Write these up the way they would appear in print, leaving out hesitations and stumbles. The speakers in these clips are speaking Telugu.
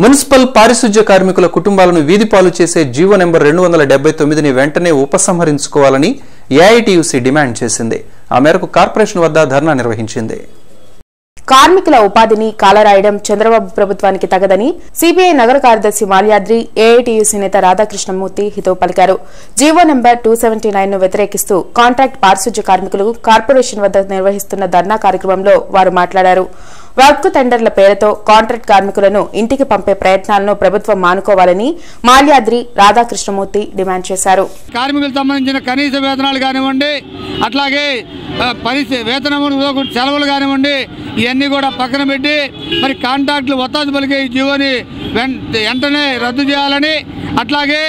మున్సిపల్ పారిశుధ్య కార్మికుల కుటుంబాలను వీధిపాలు చేసే జీవో నెంబర్ 279ని వెంటనే ఉపసంహరించుకోవాలని ఏఐటీయూసీ డిమాండ్ చేసింది. ఆ మేరకు కార్పొరేషన్ వద్ద ధర్నా నిర్వహించింది. కార్మికుల ఉపాధిని కాలరాయడం చంద్రబాబు ప్రభుత్వానికి తగదని సిపిఐ నగర కార్యదర్శి మాల్యాద్రి, ఏఐటీయూసీ నేత రాధాకృష్ణమూర్తి హితవు పలికారు. జీవో నెంబర్ 279ను వ్యతిరేకిస్తూ కాంట్రాక్ట్ పారిశుధ్య కార్మికులు కార్పొరేషన్ వద్ద నిర్వహిస్తున్న ధర్నా కార్యక్రమంలో వారు మాట్లాడారు. వర్క్ టెండర్ల పేరుతో కాంట్రాక్ట్ కార్మికులను ఇంటికి పంపే ప్రయత్నాలను ప్రభుత్వం మానుకోవాలని మాల్యాద్రి, రాధాకృష్ణమూర్తి డిమాండ్ చేశారు. కార్మికులకు సంబంధించిన కనీస వేతనాలు కానివ్వండి, అట్లాగే వేతనము సెలవులు కానివ్వండి, ఇవన్నీ కూడా పక్కన పెట్టి మరి కాంట్రాక్టులు ఒత్తాసు పలికే ఈ జీవోని వెంటనే రద్దు చేయాలని, అట్లాగే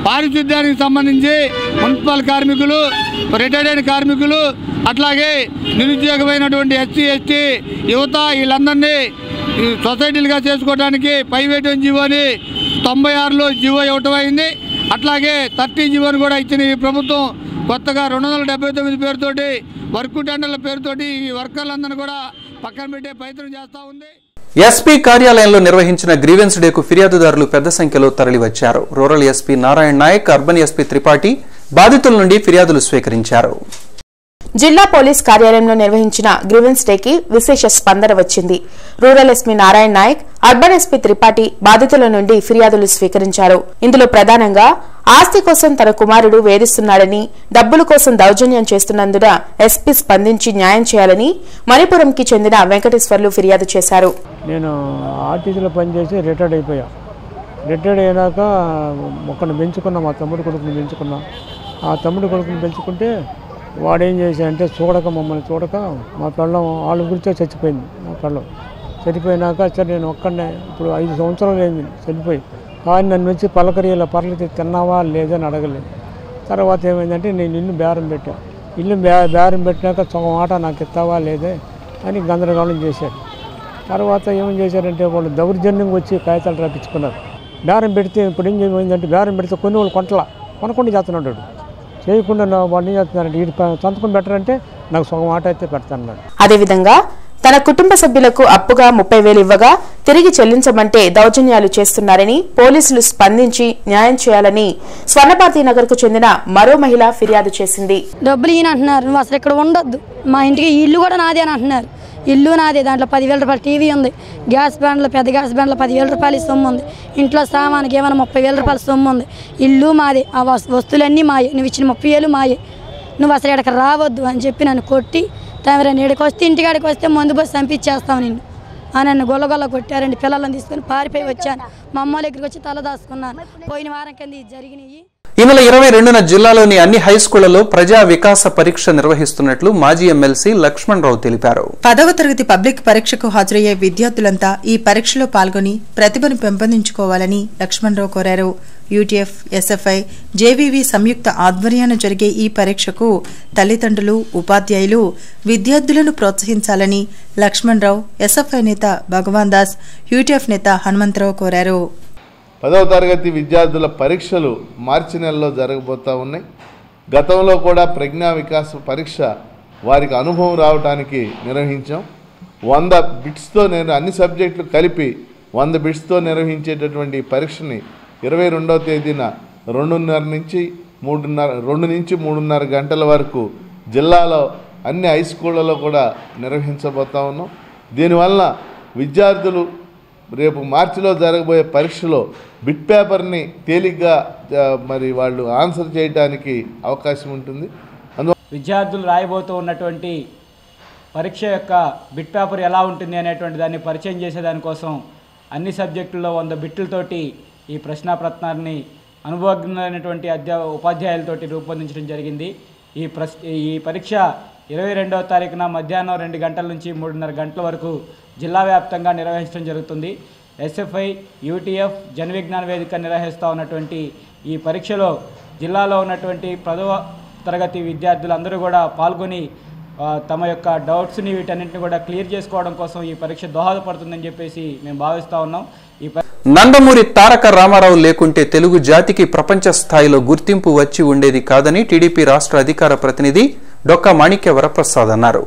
పారిశుద్ధ్యానికి సంబంధించి మున్సిపల్ కార్మికులు, రిటైర్డ్ అయిన కార్మికులు, అట్లాగే నిరుద్యోగమైనటువంటి ఎస్సీ ఎస్టీ యువత వీళ్ళందరినీ సొసైటీలుగా చేసుకోవడానికి ప్రైవేట్ జీవోని 96లో జీవో ఇవ్వటం అయింది. అట్లాగే 30 జీవోని కూడా ఇచ్చిన ఈ ప్రభుత్వం కొత్తగా 279 పేరుతోటి వర్క్ టెండర్ల పేరుతోటి ఈ వర్కర్లందరినీ కూడా పక్కన పెట్టే ప్రయత్నం చేస్తూ ఉంది. ఎస్పీ కార్యాలయంలో నిర్వహించిన గ్రీవెన్స్ డేకు ఫిర్యాదుదారులు పెద్ద సంఖ్యలో తరలివచ్చారు. Rural SP Narayana Nayak, urban SP Tripathi బాధితుల నుండి ఫిర్యాదులు స్వీకరించారు. జిల్లా పోలీస్ కార్యాలయంలో నిర్వహించిన గ్రీవెన్స్ డేకి విశేష స్పందన వచ్చింది. Rural SP Narayana Nayak, urban SP Tripathi బాధితుల నుండి ఫిర్యాదులు స్వీకరించారు. ఇందులో ప్రధానంగా ఆస్తి కోసం తన కుమారుడు వేధిస్తున్నాడని, డబ్బుల కోసం దౌర్జన్యం చేస్తున్నందున ఎస్పీ స్పందించి న్యాయం చేయాలని మణిపురంకి చెందిన వెంకటేశ్వర్లు ఫిర్యాదు చేశారు. నేను ఆర్టీసీలో పనిచేసి రిటైర్డ్ అయిపోయా. రిటైర్డ్ అయినాక ఒకరిని పెంచుకున్నా, మా తమ్ముడు కొడుకుని పెంచుకున్నా. ఆ తమ్ముడు కొడుకుని పెంచుకుంటే వాడేం చేశాడంటే మమ్మల్ని చూడక మా పిల్లం వాళ్ళ గురించే చచ్చిపోయింది. మా పిల్లం చనిపోయినాక సరే నేను ఒక్కడనే ఇప్పుడు 5 సంవత్సరాలు అయింది చనిపోయి. కానీ నన్ను వచ్చి పలకరీలో పర్లేదు తిన్నావా లేదని అడగలేదు. తర్వాత ఏమైందంటే నేను ఇల్లు బేరం పెట్టా. ఇల్లు బేరం పెట్టినాక సగం ఆట నాకు ఇస్తావా లేదే అని గందరగోళం చేశారు. తర్వాత ఏమేం చేశారంటే వాళ్ళు దౌర్జన్యంగా వచ్చి కాగితాలు రాపించుకున్నారు. బేరం పెడితే ఇప్పుడు ఏం ఏమైందంటే బేరం పెడితే కొన్ని వాళ్ళు కొనకుండా చేస్తున్నాడు. చేయకుండా వాళ్ళు ఏం చేస్తున్నారంటే వీడు సంతకం పెట్టారంటే నాకు సగం ఆట అయితే పెడతాన్నాడు. అదేవిధంగా తన కుటుంబ సభ్యులకు అప్పుగా 30,000 ఇవ్వగా తిరిగి చెల్లించమంటే దౌర్జన్యాలు చేస్తున్నారని పోలీసులు స్పందించి న్యాయం చేయాలని స్వర్ణభారతి నగర్ కు చెందిన మరో మహిళ ఫిర్యాదు చేసింది. డబ్బులు ఈయన అంటున్నారు, నువ్వు అసలు ఇక్కడ ఉండొద్దు, మా ఇంటికి ఇల్లు కూడా నాదే అని అంటున్నారు. ఇల్లు నాదే, దాంట్లో 10,000 రూపాయలు టీవీ ఉంది, గ్యాస్ బ్యాండ్లో పెద్ద గ్యాస్ బ్యాండ్లో 10,000 రూపాయలు సొమ్ము ఉంది, ఇంట్లో సామానికి ఏమైనా 30,000 రూపాయల సొమ్ము ఉంది. ఇల్లు మాదే, ఆ వస్తువులన్నీ మాయే, నువ్వు ఇచ్చిన 30,000 మాయే, నువ్వు అసలు ఎక్కడికి రావద్దు అని చెప్పి నన్ను కొట్టి తమరని ఇక్కడికి వస్తే ఇంటికాడికి వస్తే మందు పోసి చంపించేస్తావు నిన్ను అని నన్ను గొల్లగొల్ల కొట్టారండి. పిల్లలను తీసుకొని పారిపోయి వచ్చాను. మా అమ్మ దగ్గరికి వచ్చి తల దాచుకున్నాను. పోయిన వారం కింద ఇది జరిగినాయి. ఈ నెల 22న జిల్లాలోని అన్ని హైస్కూళ్లలో ప్రజా వికాస పరీక్ష నిర్వహిస్తున్నట్లు మాజీ ఎమ్మెల్సీ లక్ష్మణ్ రావు తెలిపారు. 10వ తరగతి పబ్లిక్ పరీక్షకు హాజరయ్యే విద్యార్థులంతా ఈ పరీక్షలో పాల్గొని ప్రతిభను పెంపొందించుకోవాలని లక్ష్మణ్ రావు కోరారు. యూటీఎఫ్, ఎస్ఎఫ్ఐ, జేవీవీ సంయుక్త ఆధ్వర్యాన జరిగే ఈ పరీక్షకు తల్లిదండ్రులు, ఉపాధ్యాయులు విద్యార్థులను ప్రోత్సహించాలని లక్ష్మణ్ రావు, ఎస్ఎఫ్ఐ నేత భగవాన్ దాస్, యూటీఎఫ్ నేత హనుమంతరావు కోరారు. 10వ తరగతి విద్యార్థుల పరీక్షలు మార్చి నెలలో జరగబోతూ ఉన్నాయి. గతంలో కూడా ప్రజ్ఞా వికాస పరీక్ష వారికి అనుభవం రావడానికి నిర్వహించాం. 100 బిట్స్తో అన్ని సబ్జెక్టులు కలిపి 100 బిట్స్తో నిర్వహించేటటువంటి పరీక్షని 22వ తేదీన 2 నుంచి 3.5 గంటల వరకు జిల్లాలో అన్ని హై స్కూళ్లలో కూడా నిర్వహించబోతా ఉన్నాం. దీనివల్ల విద్యార్థులు రేపు మార్చిలో జరగబోయే పరీక్షలో బిట్ పేపర్ని తేలిగ్గా మరి వాళ్ళు ఆన్సర్ చేయడానికి అవకాశం ఉంటుంది. విద్యార్థులు రాయబోతూ ఉన్నటువంటి పరీక్ష యొక్క బిట్ పేపర్ ఎలా ఉంటుంది అనేటువంటి దాన్ని పరిచయం చేసేదానికోసం అన్ని సబ్జెక్టుల్లో 100 బిట్లతోటి ఈ ప్రశ్నాపత్రాన్ని అనుభవజ్ఞులైనటువంటి ఉపాధ్యాయులతోటి రూపొందించడం జరిగింది. ఈ పరీక్ష 22వ తారీఖున మధ్యాహ్నం 2 గంటల నుంచి 3:30 గంటల వరకు జిల్లా వ్యాప్తంగా నిర్వహించడం జరుగుతుంది. ఎస్ఎఫ్ఐ, యూటీఎఫ్, జన విజ్ఞాన వేదిక నిర్వహిస్తూ ఉన్నటువంటి ఈ పరీక్షలో జిల్లాలో ఉన్నటువంటి 10వ తరగతి విద్యార్థులందరూ కూడా పాల్గొని తమ యొక్క డౌట్స్ని వీటన్నింటిని కూడా క్లియర్ చేసుకోవడం కోసం ఈ పరీక్ష దోహదపడుతుందని చెప్పేసి మేము భావిస్తూ ఉన్నాం. నందమూరి తారక రామారావు లేకుంటే తెలుగు జాతికి ప్రపంచ స్థాయిలో గుర్తింపు వచ్చి ఉండేది కాదని టీడీపీ రాష్ట్ర అధికార ప్రతినిధి డొక్కా మాణిక్య వరప్రసాద్ అన్నారు.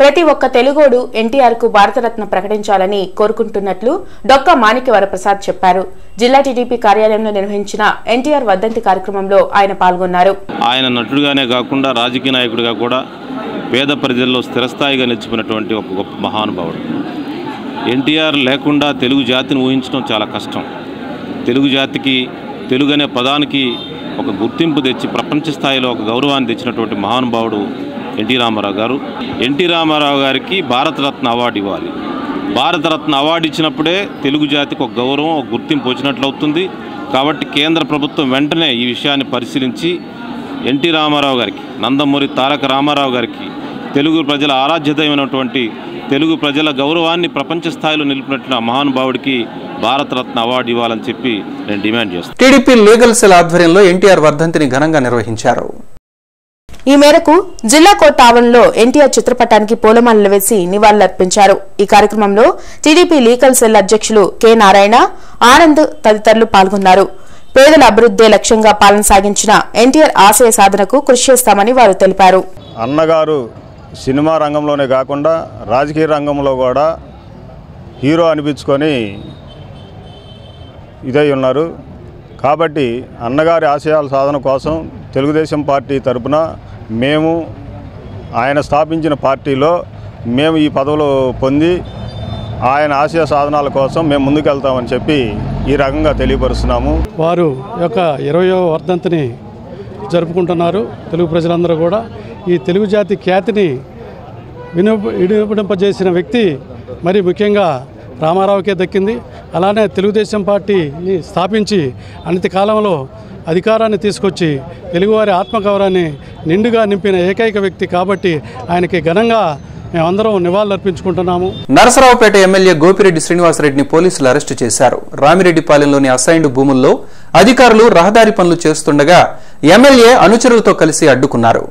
ప్రతి ఒక్క తెలుగోడు ఎన్టీఆర్ కు భారతరత్న ప్రకటించాలని కోరుకుంటున్నట్లు డొక్కా మాణిక్యవరప్రసాద్ చెప్పారు. జిల్లా టీడీపీ కార్యాలయంలో నిర్వహించిన ఎన్టీఆర్ వర్ధంతి కార్యక్రమంలో ఆయన పాల్గొన్నారు. ఆయన నటుడుగానే కాకుండా రాజకీయ నాయకుడిగా కూడా పేద ప్రజల్లో స్థిరస్థాయిగా నిలిచిపోయినటువంటి ఒక గొప్ప మహానుభావుడు. ఎన్టీఆర్ లేకుండా తెలుగు జాతిని ఊహించడం చాలా కష్టం. తెలుగు జాతికి తెలుగు అనే పదానికి ఒక గుర్తింపు తెచ్చి ప్రపంచ స్థాయిలో ఒక గౌరవాన్ని తెచ్చినటువంటి మహానుభావుడు ఎన్టీ రామారావు గారు. ఎన్టీ రామారావు గారికి భారతరత్న అవార్డు ఇవ్వాలి. భారతరత్న అవార్డు ఇచ్చినప్పుడే తెలుగు జాతికి ఒక గౌరవం, ఒక గుర్తింపు వచ్చినట్లు అవుతుంది. కాబట్టి కేంద్ర ప్రభుత్వం వెంటనే ఈ విషయాన్ని పరిశీలించి ఎన్టీ రామారావు గారికి, నందమూరి తారక రామారావు గారికి, తెలుగు ప్రజల ఆరాధ్యతమైనటువంటి తెలుగు ప్రజల గౌరవాన్ని ప్రపంచ స్థాయిలో నిలిపినట్టు మహానుభావుడికి భారతరత్న అవార్డు ఇవ్వాలని చెప్పి నేను డిమాండ్ చేస్తాను. టీడీపీ లీగల్ సెల్ ఆధ్వర్యంలో ఎన్టీఆర్ వర్ధంతిని ఘనంగా నిర్వహించారు. ఈ మేరకు జిల్లా కోర్టు ఆవరణలో ఎన్టీఆర్ చిత్రపటానికి పూలమాలలు వేసి నివాళులర్పించారు. ఈ కార్యక్రమంలో టీడీపీ లీగల్ సెల్ అధ్యక్షులు కె నారాయణ, ఆనంద్ తదితరులు పాల్గొన్నారు. పేదల అభివృద్ధే లక్ష్యంగా పాలన సాగించిన ఎన్టీఆర్ ఆశయ సాధనకు కృషి చేస్తామని వారు తెలిపారు. అన్నగారు సినిమా రంగంలోనే కాకుండా రాజకీయ రంగంలో కూడా హీరో అనిపించుకొని ఇదై ఉన్నారు. కాబట్టి అన్నగారి ఆశయాల సాధన కోసం తెలుగుదేశం పార్టీ తరపున మేము ఆయన స్థాపించిన పార్టీలో మేము ఈ పదవులు పొంది ఆయన ఆశయ సాధనాల కోసం మేము ముందుకెళ్తామని చెప్పి ఈ రకంగా తెలియపరుస్తున్నాము. వారు యొక్క 20వ వర్ధంతిని జరుపుకుంటున్నారు. తెలుగు ప్రజలందరూ కూడా ఈ తెలుగు జాతి ఖ్యాతిని వినిపింపజేసిన వ్యక్తి మరి ముఖ్యంగా రామారావుకే దక్కింది. అలానే తెలుగుదేశం పార్టీని స్థాపించి అనతి కాలంలో అధికారాన్ని తీసుకొచ్చి తెలుగువారి ఆత్మగౌరవాన్ని నిండుగా నింపిన ఏకైక వ్యక్తి కాబట్టి ఆయనకి ఘనంగా మేమందరం నివాళులర్పించుకుంటున్నాము. నరసరావుపేట ఎమ్మెల్యే గోపిరెడ్డి శ్రీనివాసరెడ్డిని పోలీసులు అరెస్టు చేశారు. రామిరెడ్డిపాలెంలోని అసైన్డ్ భూముల్లో అధికారులు రహదారి పనులు చేస్తుండగా ఎమ్మెల్యే అనుచరులతో కలిసి అడ్డుకున్నారు.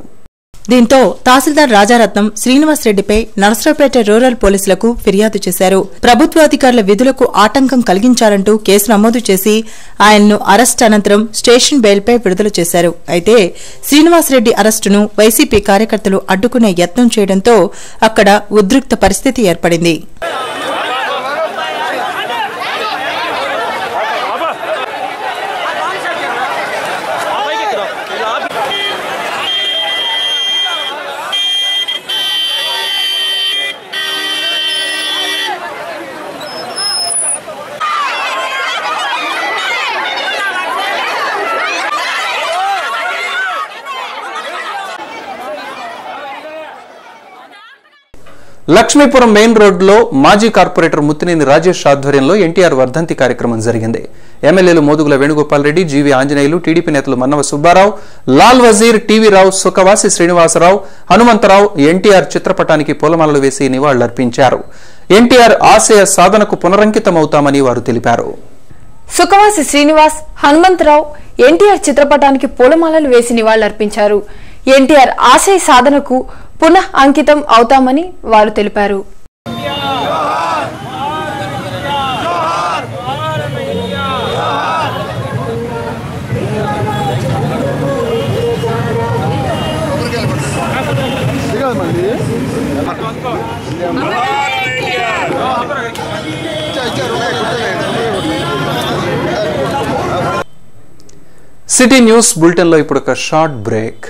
దీంతో తహసీల్దార్ రాజారత్నం శ్రీనివాసరెడ్డిపై నరసరావుపేట రూరల్ పోలీసులకు ఫిర్యాదు చేశారు. ప్రభుత్వాధికారుల విధులకు ఆటంకం కలిగించారంటూ కేసు నమోదు చేసి ఆయన్ను అరెస్ట్ అనంతరం స్టేషన్ బెయిల్పై విడుదల చేశారు. అయితే శ్రీనివాసరెడ్డి అరెస్టును వైసీపీ కార్యకర్తలు అడ్డుకునే యత్నం చేయడంతో అక్కడ ఉద్రిక్త పరిస్థితి ఏర్పడింది. లక్ష్మీపురం మెయిన్ రోడ్లో మాజీ కార్పొరేటర్ ముత్తినేని రాజేష్ ఆధ్వర్యంలో ఎన్టీఆర్ వర్ధంతి కార్యక్రమం జరిగింది. ఎమ్మెల్యేలు మోదుగుల వేణుగోపాల్ రెడ్డి, జీవీ ఆంజనేయులు, టీడీపీ నేతలు మన్నవ సుబ్బారావు, లాల్ వజీర్, టీవీ రావు, సుఖవాసి శ్రీనివాసరావు, హనుమంతరావు ఎన్టీఆర్ చిత్రపటానికి పూలమాలలు వేసి నివాళులర్పించారు. ఎన్టీఆర్ ఆశయ సాధనకు పునరంకితమవుతామని వారు తెలిపారు. సుఖవాసి శ్రీనివాస్, హనుమంతరావు ఎన్టీఆర్ చిత్రపటానికి పూలమాలలు వేసి నివాళులర్పించారు. ఎన్టీఆర్ ఆశయ సాధనకు పునః అంకితం అవుతామని వారు తెలిపారు. సిటీ న్యూస్ బులెటిన్లో ఇప్పుడు ఒక షార్ట్ బ్రేక్.